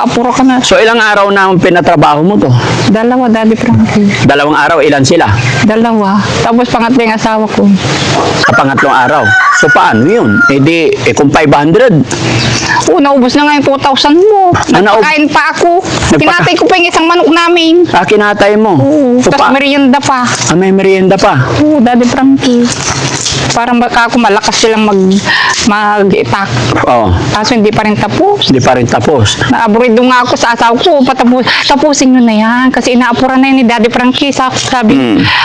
Apuro ka na. So, ilang araw na ang pinatrabaho mo to? 2, Daddy Frankie. 2 araw, ilan sila? 2. Tapos pangatlo yung asawa ko. Sa pangatlong araw. So, paano yun? Kung 500, Naubos na nga yung 2,000 mo. naub- Nagpakain pa ako. Kinatay ko pa yung isang manok namin. kinatay mo. So, Tapos merienda pa. may merienda pa. Daddy Frankie. Para ako malakas silang mag-itak. Oo. Kaso hindi pa rin tapos. Hindi pa rin tapos. Naaburido nga ako sa asawa ko, tapusin nyo na yan. Kasi inaapuran na yun ni Daddy Frankie. Sabi,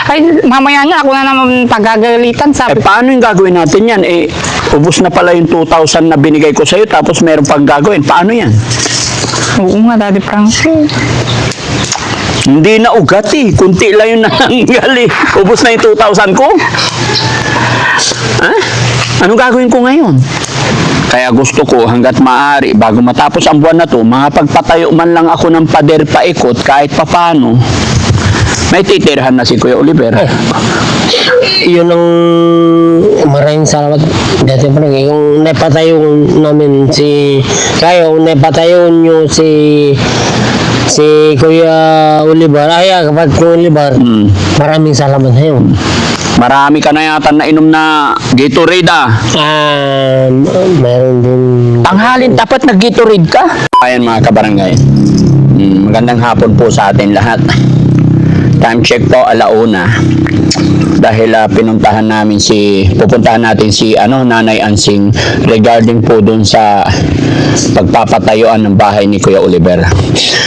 ay, mamaya na ako na naman pagagalitan. Sabi, Paano yung gagawin natin yan? Ubus na pala yung 2,000 na binigay ko sa'yo, tapos meron pang gagawin. Paano yan? oo nga, Daddy Frankie. Hindi na ugat kunti lang yung nananggal Ubus na yung 2,000 ko. Ha? Anong gagawin ko ngayon? Kaya gusto ko hanggat maaari, bago matapos ang buwan na to, makapagpatayo man lang ako ng pader paikot kahit papano. May titirhan na si Kuya Oliver. Yun ang maraming salamat dati pa yung napatayo namin kayo napatayo nyo si Kuya Oliver kapag Kuya Oliver maraming salamat sa iyo. Marami ka na yata nainom na Gatorade Meron din Tanghalin dapat nag-Gatorade ka. Ayan mga kabarangay. Magandang hapon po sa atin lahat. Time check po 1:00 dahil pupuntahan natin si Nanay Ansing regarding po dun sa pagpapatayuan ng bahay ni Kuya Oliver.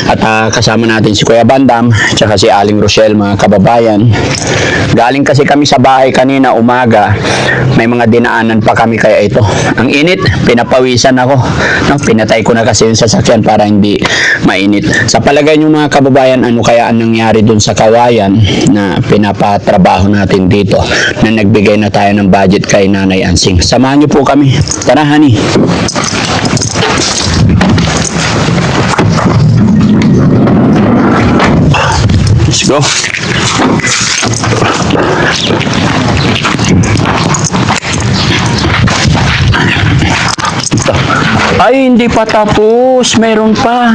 At kasama natin si Kuya Bandam tsaka si Aling Rochelle, mga kababayan. Galing kasi kami sa bahay kanina umaga, may mga dinaanan pa kami kaya ito. Ang init, pinapawisan ako. Pinatay ko na kasi yung sasakyan para hindi mainit. Sa palagay niyo mga kababayan, ano kaya ang nangyari dun sa kawayan na pinapatrabaho natin dito na nagbigay na tayo ng budget kay Nanay Ansing. Samahan niyo po kami. Tara, honey. Let's go. Ay, hindi pa tapos. Meron pa.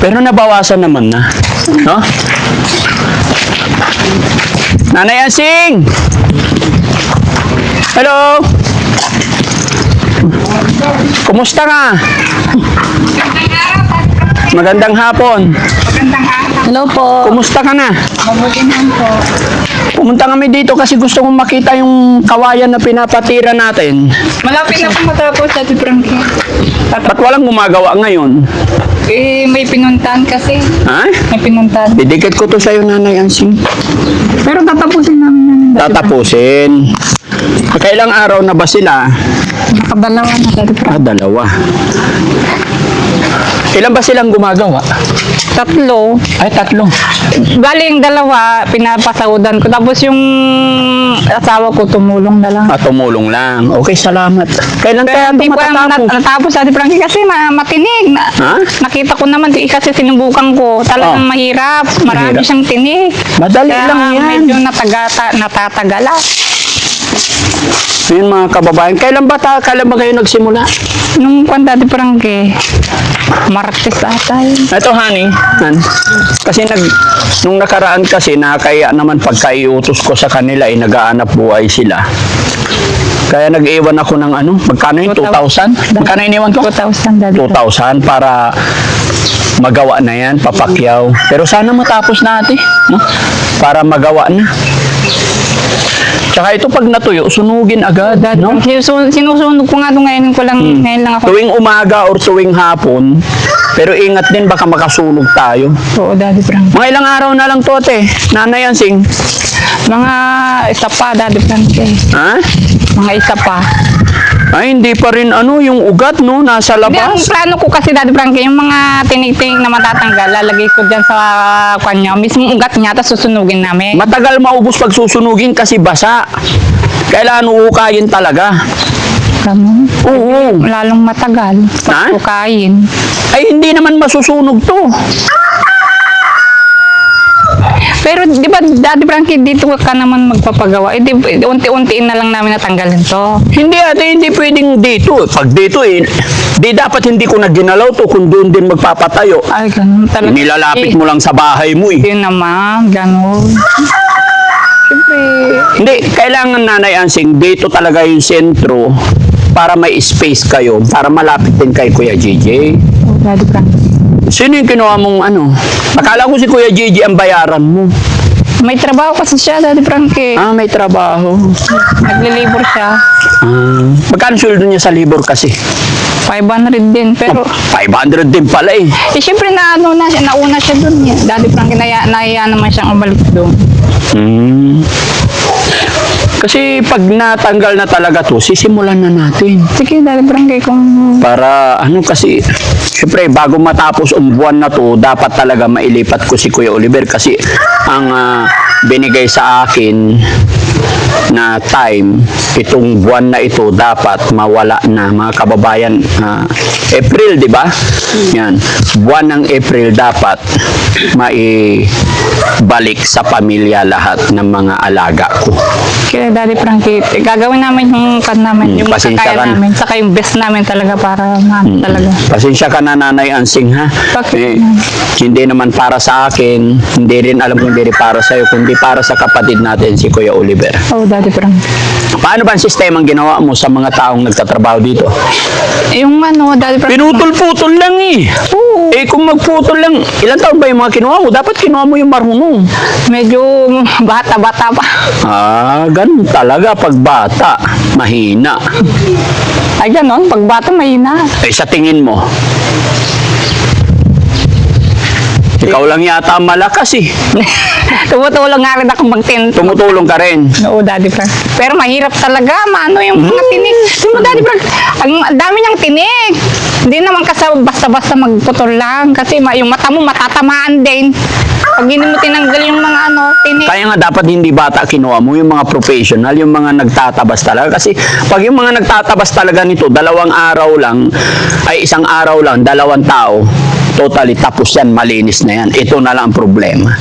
Pero nabawasan naman na. No? Nanay Ansing! Hello! Kumusta ka? Magandang hapon. Hello po. Kumusta ka na? Mabuti naman po. Pumunta kami dito kasi gusto kong makita yung kawayan na pinapatira natin. Malapit na po matapos, Daddy Frankie. Ba't walang gumagawa ngayon? May pinuntahan kasi. Ha? May pinuntahan. Didikit ko to sa'yo, Nanay Ansing. Pero tatapusin namin yan. Tatapusin. Kailang araw na ba sila? Nakadalawa na, Daddy Frankie. 2. Ilan ba silang gumagawa? 3. Ay, 3. Galing 2, pinapasahudan ko. Tapos yung asawa ko tumulong na lang. Tumulong lang. Okay, salamat. Kailan Pero kaya hindi ito ko matatapos? natapos, Daddy Frankie, kasi matinig. Ha? Nakita ko naman, kasi sinubukan ko. Talagang mahirap. Marami Mahirap. siyang tinig. Madali Kaya lang yan. medyo natatagala. Yun mga kababayan. Kailan ba kayo nagsimula? Nung Daddy Frankie, Martes ata yun. Ito, honey. Kasi nung nakaraan kasi, nakakaya naman pagka iutos ko sa kanila, nag-aanap buhay sila. Kaya nag-iwan ako ng magkano yun? 2,000? Magkano iniwan ko? 2,000, Daddy Frankie. 2,000 para magawa na yan, papakyaw. Pero sana matapos natin, no? Para magawa na. Tsaka ito pag natuyo, sunugin agad, no? Sinusunog ko nga ngayon ngayon lang ako. Tuwing umaga or tuwing hapon, pero ingat din baka makasunog tayo. Oo, Daddy Frankie. Mga ilang araw na lang to, te. Nanay Ansing. Mga isa pa, Daddy Frankie. Ha? Mga isa pa. Ay, hindi pa rin yung ugat, no? Nasa Hindi, ang labas. plano ko kasi, Daddy Frankie, yung mga tinig-tinig na matatanggal, lalagay ko dyan sa kanya. Mismong ugat niya, tapos susunugin namin. Matagal maubos pag susunugin kasi basa. Kailangan uukayin talaga. Ganun. Oo. Lalong matagal. Ha? Pagkukain. Ay, hindi naman masusunog to. Pero di ba, Daddy Frankie, dito ka naman magpapagawa. Unti-untiin na lang namin natanggalin to. Hindi ate, hindi pwedeng dito. Pag dito Di dapat hindi ko na ginalaw to kung doon din magpapatayo. Ay, ganun talaga. Nilalapit mo lang sa bahay mo eh. Yun naman, ganun. Siyempre, Hindi, kailangan Nanay Ansing, dito talaga yung sentro para may space kayo, para malapit din kay Kuya JJ. oh, Daddy Frankie. Sino yung kinuha mong ano? Akala ko si Kuya JJ ang bayaran mo. May trabaho kasi siya, Daddy Frankie. Ah, may trabaho. Naglilibor siya. Magkano sweldo niya sa libor kasi? 500 din, pero... 500 din pala eh. Siyempre nauna siya dun. Daddy Frankie, nahiya naman siyang umalis dun. Kasi pag natanggal na talaga to, sisimulan na natin. Sige, Daddy Frankie, kung... Para ano kasi, syempre bago matapos ang buwan na to, dapat talaga mailipat ko si Kuya Oliver kasi ang binigay sa akin na time, itong buwan na ito dapat mawala na mga kababayan. April, di ba? Yan. Buwan ng April dapat maibalik sa pamilya lahat ng mga alaga ko. Kaya Daddy Frankie, gagawin namin yung namin, yung pasensya makakaya ka na. namin, saka yung best namin talaga para talaga. Pasensya ka na Nanay Ansing ha. Bakit? Hindi naman para sa akin, hindi rin alam kung hindi rin para sa'yo, kundi para sa kapatid natin si Kuya Oliver. Oh, Daddy Frankie. Paano ba ang sistema ang ginawa mo sa mga taong nagtatrabaho dito? Yung Daddy Frankie. Pinutol-putol lang eh. Oo. Eh kung magputol lang, ilang taon ba yung mga kinuha mo? Dapat kinuha mo yung marunong. Medyo bata-bata pa. Ganun talaga pag bata, mahina. Ay, ganon. Pag bata, mahina. Eh sa tingin mo, ikaw lang yata ang malakas eh. Tumutulong nga rin ako magtin. Tumutulong ka rin. Oo, Daddy Frank. Pero mahirap talaga, maano yung mga tinig. Di mo, Daddy Frank, ang dami niyang tinig. Hindi naman kasi basta-basta magputol lang. Kasi yung mata mo matatamaan din. Pag hindi mo tinanggal yung mga tinig. Kaya nga dapat hindi bata kinuha mo, yung mga professional, yung mga nagtatabas talaga. Kasi pag yung mga nagtatabas talaga nito, 2 araw lang, ay 1 araw lang, 2 tao, totally tapos yan, malinis na yan. Ito na lang ang problema.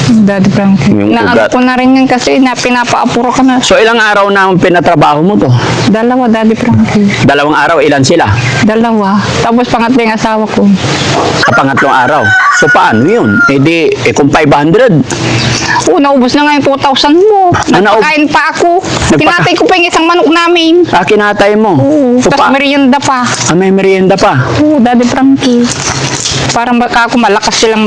Daddy Frank. Yung Naano ugat. ko na rin yan kasi pinapaapuro ka na. So ilang araw na ang pinatrabaho mo to? 2, Daddy Frank. 2 araw, ilan sila? 2. Tapos pangatlo yung asawa ko. Sa pangatlong araw. So paano yun? Kung 500, Oo, naubos na nga yung 2,000 mo. naub- Nagpakain pa ako. Kinatay ko pa yung isang manok namin. kinatay mo. Oo, So, tapos merienda pa. may merienda pa. Oo, Daddy Frankie. Para ako malakas silang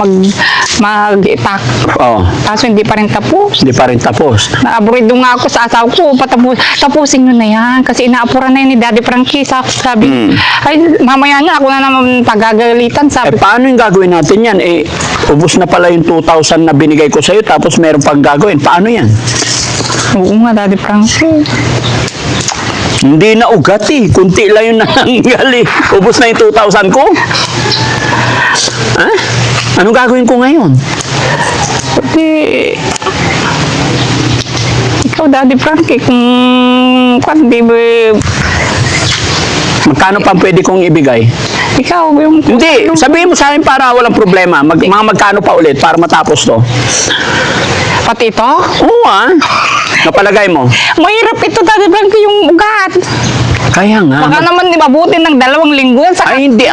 mag-itak. Oh, Kaso hindi pa rin tapos. hindi pa rin tapos. Naaburido nga ako sa asawa ko. Tapusin nyo na yan. Kasi inaapuran na yun ni Daddy Frankie. Sabi, ay, mamaya na ako na naman pagagalitan. Sabi, Paano yung gagawin natin yan? Ubus na pala yung 2,000 na binigay ko sa'yo, tapos meron pang gagawin. Paano yan? oo nga, Daddy Frankie. Hindi na ugat eh. Kunti lang yung nananggal eh. Ubus na yung 2,000 ko. Ha? Anong gagawin ko ngayon? Pati, ikaw, Daddy Frankie, kung di ba, Magkano pa pwede kong ibigay? ikaw, yung... Hindi, sabihin mo sa akin para walang problema. Mga magkano pa ulit para matapos to? Pati ito? Oo Napalagay mo. Mahirap ito, Daddy Frankie, yung ugat. Kaya nga. Baka naman di mabuti ng 2 linggo. Ay, hindi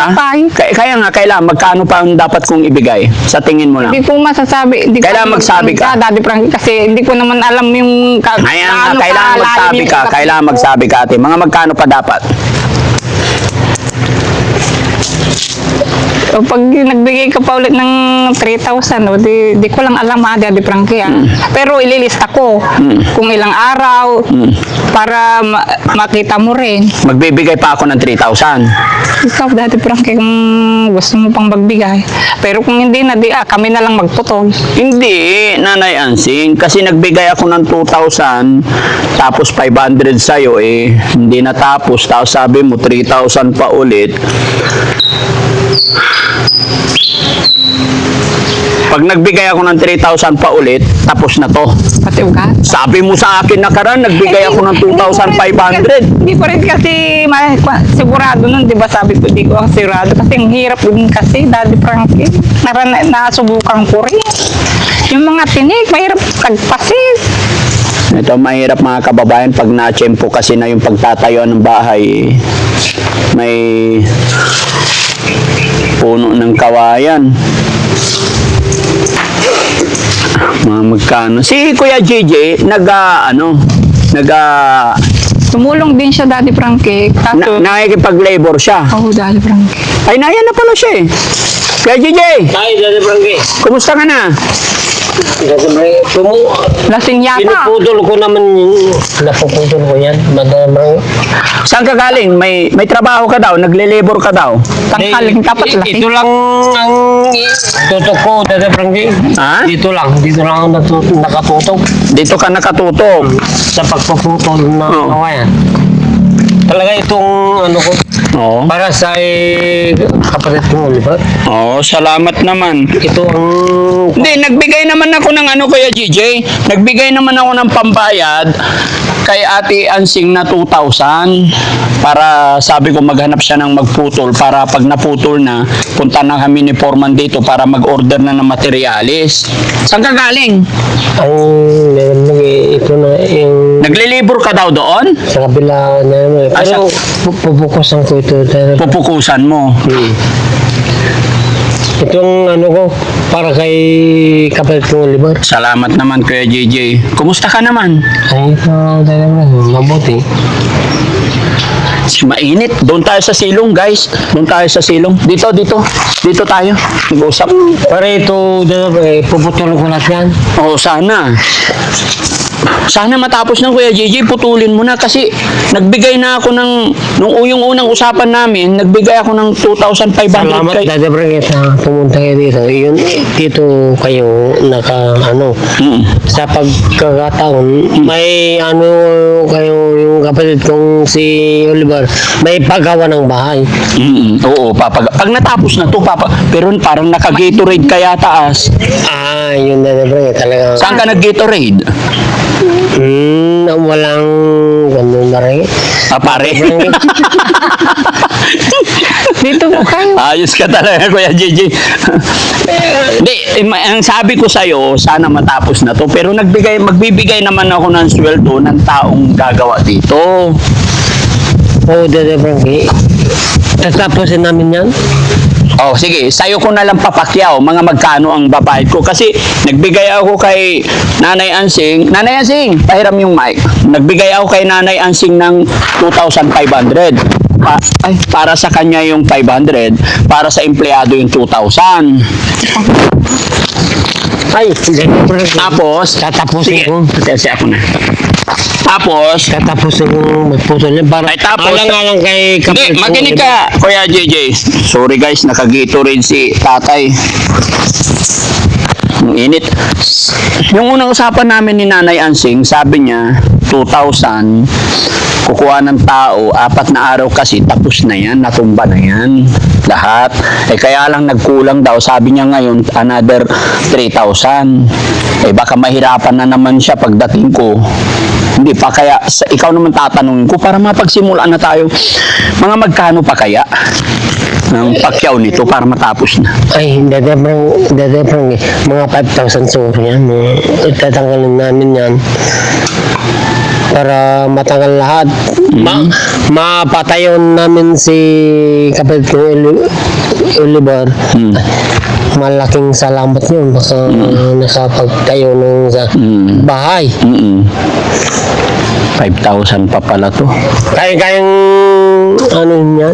Kaya nga, kailangan. Magkano pa ang dapat kong ibigay? Sa tingin mo lang. Hindi ko masasabi. Kailangan magsabi ka. Daddy Frankie, kasi hindi ko naman alam yung... Kaya nga, kailangan magsabi ka. Kailangan magsabi ka, ate. Mga magkano pa dapat? O pag nagbigay ka pa ulit ng 3,000, di ko lang alam Daddy Frankie. Pero ililista ko kung ilang araw para makita mo rin. Magbibigay pa ako ng 3,000. Ikaw, Daddy Frankie, kung gusto mo pang magbigay. Pero kung hindi na, kami na lang magputol. Hindi, Nanay Ansing. Kasi nagbigay ako ng 2,000, tapos 500 sa'yo hindi natapos. Tapos sabi mo, 3,000 pa ulit. Pag nagbigay ako ng 3,000 pa ulit, tapos na to. Pati ugat. Sabi mo sa akin nakaraan, nagbigay ako ng 2,500. Hindi ko rin kasi sigurado nun, di ba sabi ko, di ko ang sigurado. Kasi ang hirap din kasi, Daddy Frankie. Nasubukan ko rin. Yung mga tinig, mahirap tagpasin. Ito mahirap mga kababayan pag na-tsempo kasi na yung pagtatayuan ng bahay. May puno ng kawayan. Mga magkano. Si Kuya JJ, Tumulong din siya, Daddy Frankie. Kaso, nakikipag-labor siya. oh, Daddy Frankie. Ay, naya na pala siya eh. Kuya JJ, Ay, Daddy Frankie. kumusta ka na? Daddy Frankie, Lasing yata. pinupudol ko naman yung napupudol ko yan. Daddy Frankie. Saan ka galing? May trabaho ka daw? Nagle-labor ka daw? Tangkaling tapat lasing. Ito lang ang tutok ko, Daddy Frankie. Ha? Dito lang ako nakatutok Dito ka nakatutok. sa pagpuputol ng Oo. kawayan. Talaga itong ano ko, Oo. para sa kapatid ko, di ba? Oo, salamat naman. Ito ang Hindi, nagbigay naman ako ng Kuya JJ. Nagbigay naman ako ng pambayad kay Ate Ansing na 2,000 para sabi ko maghanap siya ng magputol para pag naputol na, punta na kami ni Foreman dito para mag-order na ng materialis. Saan ka galing? ang ito na yung Nagle-labor ka daw doon? sa kabila na Ah, pero pupukusan ko ito. Pupukusan mo. Itong ano ko, para kay kapatid ko, Oliver. Salamat naman Kuya JJ. Kumusta ka naman? Ay, ito talaga, mabuti. Mainit. Doon tayo sa silong, guys. Doon tayo sa silong. Dito. Dito tayo. Mag-usap. Para ito, puputulong ko lahat yan. Oo, sana. Sana matapos ng Kuya JJ, putulin mo na kasi nagbigay na ako ng, yung unang usapan namin, nagbigay ako ng 2,500 Salamat, kay... Daddy Frankie, sa pumunta kayo dito. Yun, dito kayo sa pagkakataon, may kayo, yung kapatid kong si Oliver, may paggawa ng bahay. Oo, pag natapos na to, pero parang naka-Gatorade kaya taas. Ah, yun, Daddy Frankie, talaga. Saan ka nag-Gatorade? Walang ganun na rin. Pare. Dito po kayo. Ayos ka talaga, Kuya JJ. Hindi, ang sabi ko sa'yo, sana matapos na to. Pero magbibigay naman ako ng sweldo ng taong gagawa dito. Oo, Daddy Frankie. Tatapusin namin yan. Oh, sige, sa'yo ko na lang papakyaw, mga magkano ang babayad ko. Kasi nagbigay ako kay Nanay Ansing. Nanay Ansing, pahiram yung mic. Nagbigay ako kay Nanay Ansing ng 2,500. Para sa kanya yung 500, para sa empleyado yung 2,000. Ay, Tapos, tatapusin sige, ko. pasensya ako na. Tapos, Tatapusin ko magputol yan. Para ay tapos, alang-alang kay hindi, kapatid ko. makinig ka, Kuya JJ. Sorry guys, naka-Gatorade si tatay. Ang init. Yung unang usapan namin ni Nanay Ansing, sabi niya, 2,000, kukuha ng tao, 4 na araw kasi, tapos na yan, natumba na yan. Lahat. Kaya lang nagkulang daw, sabi niya ngayon, another 3,000. Baka mahirapan na naman siya pagdating ko. Hindi pa kaya, ikaw naman tatanungin ko para mapagsimulan na tayo. Mga magkano pa kaya ang pakyaw nito para matapos na? Ay, Daddy Frankie, mga 5,000 sorry yan. Itatanggalin namin yan. Para matanggal lahat. Mapatayon namin si kapatid ko Oliver. Malaking salamat yun. Baka nakapagtayo ng sa bahay. 5,000 pa pala to. Kaya-kayang ano yan?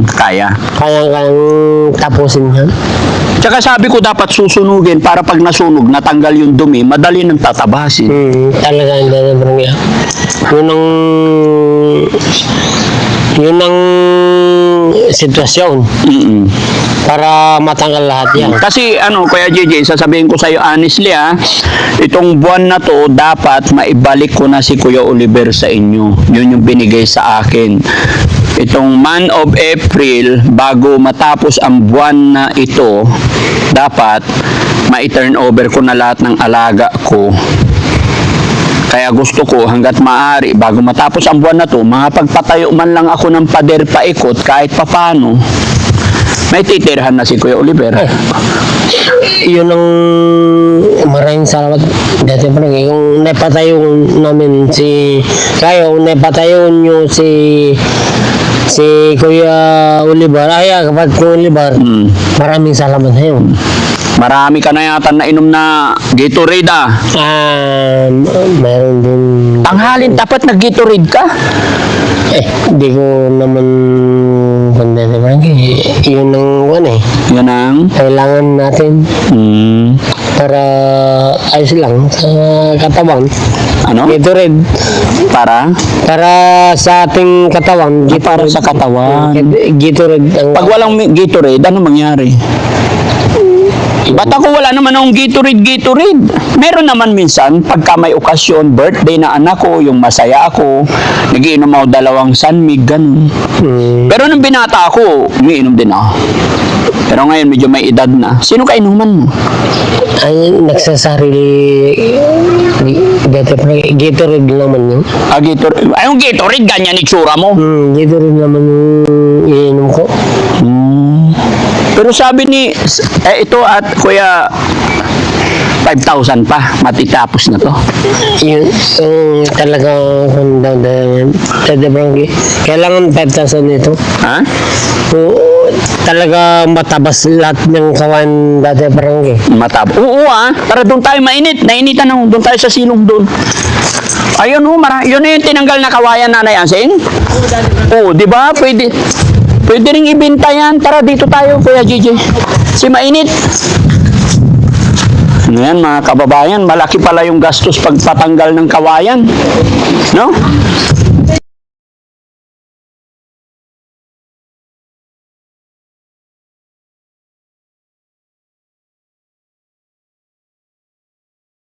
Kaya. Kaya-kayang tapusin yan. Tsaka sabi ko dapat susunugin para pag nasunog, natanggal yung dumi, madali nang tatabasin. Talaga hindi na barangay. Yun ang sitwasyon para matanggal lahat yan. Kasi Kuya JJ, sasabihin ko sa'yo honestly itong buwan na to, dapat maibalik ko na si Kuya Oliver sa inyo. Yun yung binigay sa akin. Itong month of April, bago matapos ang buwan na ito, dapat ma-turn over ko na lahat ng alaga ko. Kaya gusto ko hanggat maaari, bago matapos ang buwan na to, makapagpatayo man lang ako ng pader paikot kahit papano. May titirhan na si Kuya Oliver. Yun ang maraming salamat dati pa rin. Kung napatayo namin kayo, kung napatayo nyo si Kuya Oliver, kapatid ko Oliver, maraming salamat sa iyo. Marami ka na yata na inom na Gatorade Meron din. Tanghalin dapat nag-Gatorade ka. Hindi ko naman pandete pa rin. Yun ang Yan ang kailangan natin para ayos lang sa katawan. ano? Gatorade. Para sa ating katawan. Para sa katawan. Gatorade. Pag walang Gatorade, ano mangyari? Ba't ako wala naman akong Gatorade? Meron naman minsan, pagka may okasyon, birthday na anak ko, yung masaya ako, nagiinom ako 2 Sunmig, ganun. Pero nung binata ako, umiinom din ako. Pero ngayon, medyo may edad na. Sino ka inuman mo? Ay, nagsasarili. Gatorade naman yun. Gatorade. Ay, yung Gatorade, ganyan itsura mo. Gatorade naman yung ininom ko. Pero sabi ni, ito at Kuya, 5,000 pa, matitapos na to. Yun, talagang kailangan 5,000 nito. Ha? Oo, talaga matabas lahat ng kawan dati parang Oo tara doon tayo mainit. Nainitan na doon tayo sa silong doon. Ayun yun na yung tinanggal na kawayan Nanay Ansing. Oo, di ba? Pwede ring ibenta yan. Tara dito tayo Kuya Gigi. Si mainit. Ano yan mga kababayan, malaki pala yung gastos pagpatanggal ng kawayan. No?